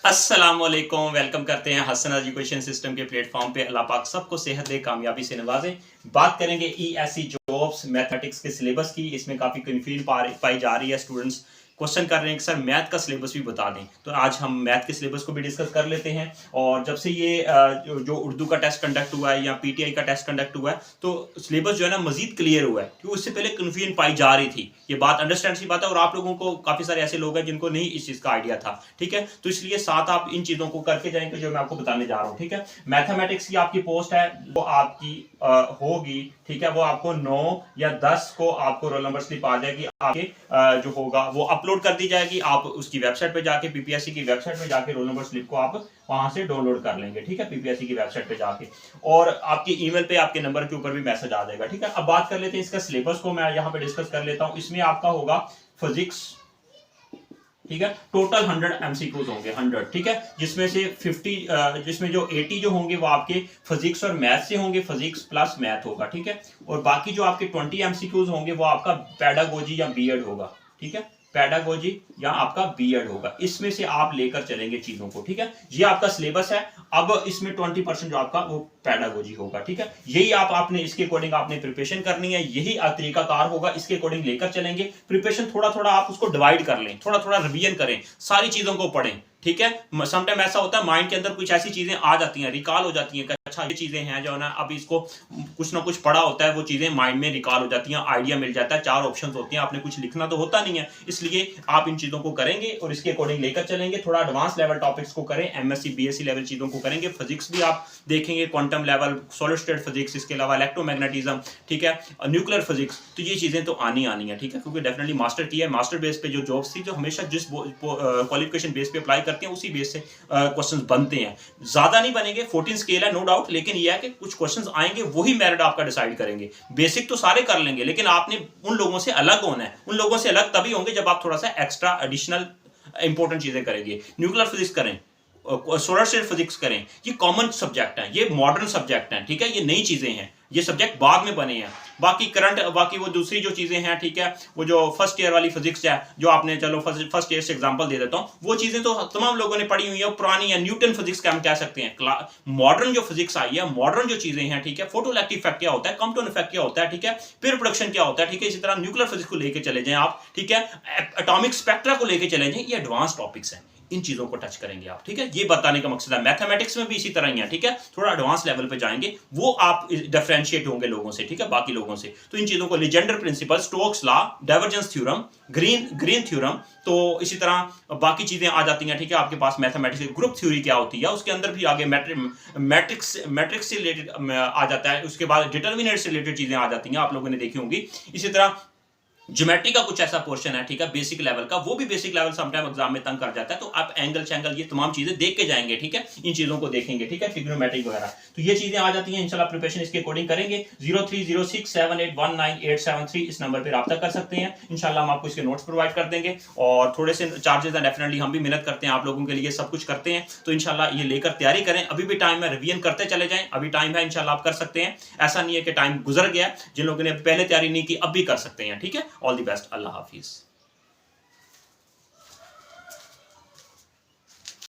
अस्सलामुअलैकुम, वेलकम करते हैं हसन एजुकेशन सिस्टम के प्लेटफॉर्म पे। अल्लाह पाक सबको सेहत दे, कामयाबी से नवाजे। बात करेंगे ईएससी जॉब्स मैथमेटिक्स के सिलेबस की। इसमें काफ़ी कन्फ्यूजन पाई जा रही है। स्टूडेंट्स क्वेश्चन कर रहे हैं कि सर मैथ का सिलेबस भी बता दें, तो आज हम मैथ के सिलेबस को भी डिस्कस कर लेते हैं। और जब से ये जो उर्दू का टेस्ट कंडक्ट हुआ है या पीटीआई का टेस्ट कंडक्ट हुआ है, तो सिलेबस जो है ना मजीद क्लियर हुआ है, क्योंकि उससे पहले कन्फ्यूजन पाई जा रही थी। ये बात अंडरस्टैंड सी बात है, और आप लोगों को काफ़ी सारे ऐसे लोग हैं जिनको नहीं इस चीज़ का आइडिया था। ठीक है, तो इसलिए साथ आप इन चीज़ों को करके जाएंगे जो मैं आपको बताने जा रहा हूँ। ठीक है, मैथमेटिक्स की आपकी पोस्ट है वो आपकी होगी। ठीक है, वो आपको 9 या 10 को आपको रोल नंबर स्लिप आ जाएगी। आपके जो होगा वो अपलोड कर दी जाएगी। आप उसकी वेबसाइट पे जाके, पीपीएससी की वेबसाइट पे जाके रोल नंबर स्लिप को आप वहां से डाउनलोड कर लेंगे। ठीक है, पीपीएससी की वेबसाइट पे जाके, और आपकी ईमेल पे आपके नंबर के ऊपर भी मैसेज आ जाएगा। ठीक है, अब बात कर लेते हैं इसका सिलेबस को। मैं यहाँ पे डिस्कस कर लेता हूँ। इसमें आपका होगा फिजिक्स। ठीक है, टोटल 100 एमसीक्यूज होंगे, 100। ठीक है, जिसमें से 50 जिसमें जो 80 जो होंगे वो आपके फिजिक्स और मैथ से होंगे, फिजिक्स प्लस मैथ होगा। ठीक है, और बाकी जो आपके 20 एमसीक्यूज होंगे वो आपका पेडागोजी या बीएड होगा। ठीक है, पेडागोजी या आपका बीएड होगा। इसमें से आप लेकर चलेंगे चीजों को। ठीक है, ये आपका सिलेबस है। अब इसमें 20% जो आपका वो पेडागोजी होगा। ठीक है, यही आपने इसके अकॉर्डिंग आपने प्रिपरेशन करनी है। यही तरीकाकार होगा, इसके अकॉर्डिंग लेकर चलेंगे। प्रिपरेशन थोड़ा थोड़ा आप उसको डिवाइड कर लें, थोड़ा थोड़ा रिवीजन करें, सारी चीजों को पढ़ें। ठीक है, समटाइम ऐसा होता है माइंड के अंदर कुछ ऐसी चीजें आ जाती हैं, रिकॉल हो जाती हैं कि अच्छा ये चीजें हैं जो ना, अब इसको कुछ ना कुछ पढ़ा होता है, वो चीजें माइंड में रिकॉल हो जाती हैं, आइडिया मिल जाता है। 4 ऑप्शन होते हैं, आपने कुछ लिखना तो होता नहीं है, इसलिए आप इन चीजों को करेंगे और इसके अकॉर्डिंग लेकर चलेंगे। थोड़ा एडवांस लेवल टॉपिक्स को करें, एमएससी बीएससी लेवल चीजों को करेंगे। फिजिक्स भी आप देखेंगे, quantum level, solid state physics, इसके अलावा इलेक्ट्रोमैग्नेटिज्म। ठीक है, न्यूक्लियर फिजिक्स, तो ये चीजें तो आनी है। ठीक है, क्योंकि डेफिनेटली मास्टर की है, मास्टर बेस पे जो जॉब्स थी, जो हमेशा जिस क्वालिफिकेशन बेस पे अप्लाई करते हैं उसी बेस से क्वेश्चंस बनते हैं। ज्यादा नहीं बनेंगे, 14 स्केल है नो डाउट, लेकिन यह है कि कुछ क्वेश्चंस आएंगे, वही मेरिट आपका डिसाइड करेंगे। बेसिक तो सारे कर लेंगे, लेकिन आपने उन लोगों से अलग होना है। उन लोगों से अलग तभी होंगे जब आप थोड़ा सा एक्स्ट्रा एडिशनल इंपॉर्टेंट चीजें करेंगे। न्यूक्लियर फिजिक्स करें, सोलर स्टेट फिजिक्स करें, ये कॉमन सब्जेक्ट हैं, ये मॉडर्न सब्जेक्ट हैं। ठीक है, ये नई चीजें हैं, ये सब्जेक्ट बाद में बने हैं। बाकी करंट, बाकी वो दूसरी जो चीजें हैं, ठीक है, वो जो फर्स्ट ईयर वाली फिजिक्स है, जो आपने, चलो फर्स्ट ईयर से एग्जांपल दे देता हूं, वो चीजें तो तमाम लोगों ने पढ़ी हुई है, पुरानी है। न्यूटन फिजिक्स का हम कह सकते हैं। मॉडर्न जो फिजिक्स आई है, मॉडर्न जो चीजें हैं, ठीक है, फोटोइलेक्ट्रिक इफेक्ट क्या होता है, कम्पटन इफेक्ट क्या होता है, ठीक है, पेयर प्रोडक्शन क्या होता है, ठीक है, इसी तरह न्यूक्लियर फिजिक्स को लेकर चले जाएं आप। ठीक है, एटॉमिक स्पेक्ट्रा को लेकर चले जाएं, ये एडवांस टॉपिक्स हैं, इन चीजों को टच करेंगे आप। ठीक है, ये बताने का मकसद है। मैथमेटिक्स में भी इसी तरह ही है। ठीक है, थोड़ा एडवांस लेवल पे जाएंगे, वो आप डिफरेंशिएट होंगे लोगों से, ठीक है, बाकी लोगों से। तो इन चीजों को Legendre principle, Stokes law, divergence theorem, Green theorem, तो इसी तरह बाकी चीजें आ जाती हैं। ठीक है, आपके पास मैथमेटिक्स ग्रुप थ्योरी क्या होती है, उसके अंदर भी आगे मैट्रिक्स से रिलेटेड आ जाता है। उसके बाद डिटर्मिनेंट से रिलेटेड चीजें आ जाती हैं, आप लोगों ने देखी होंगी। इसी तरह ज्योमेट्री का कुछ ऐसा पोर्शन है, ठीक है, बेसिक लेवल का, वो भी बेसिक लेवल समटाइम एग्जाम में तंग कर जाता है, तो आप एंगल चैंगल ये तमाम चीजें देख के जाएंगे। ठीक है, इन चीजों को देखेंगे। ठीक है, ट्रिग्नोमेट्री वगैरह, तो ये चीजें आ जाती हैं। इंशाल्लाह प्रिपरेशन इसके अकॉर्डिंग करेंगे। 03067819 इस नंबर पर रब्ता कर सकते हैं। इंशाल्लाह हम आपको इसके नोट्स प्रोवाइड कर देंगे, और थोड़े से चार्जेस हैं, डेफिनेटली हम भी मेहनत करते हैं आप लोगों के लिए, सब कुछ करते हैं। तो इंशाल्लाह ये लेकर तैयारी करें, अभी भी टाइम है, रिवीजन करते चले जाएं, अभी टाइम है, इंशाल्लाह आप कर सकते हैं। ऐसा नहीं है कि टाइम गुजर गया। जिन लोगों ने पहले तैयारी नहीं की, अब भी कर सकते हैं। ठीक है, all the best, Allah Hafiz.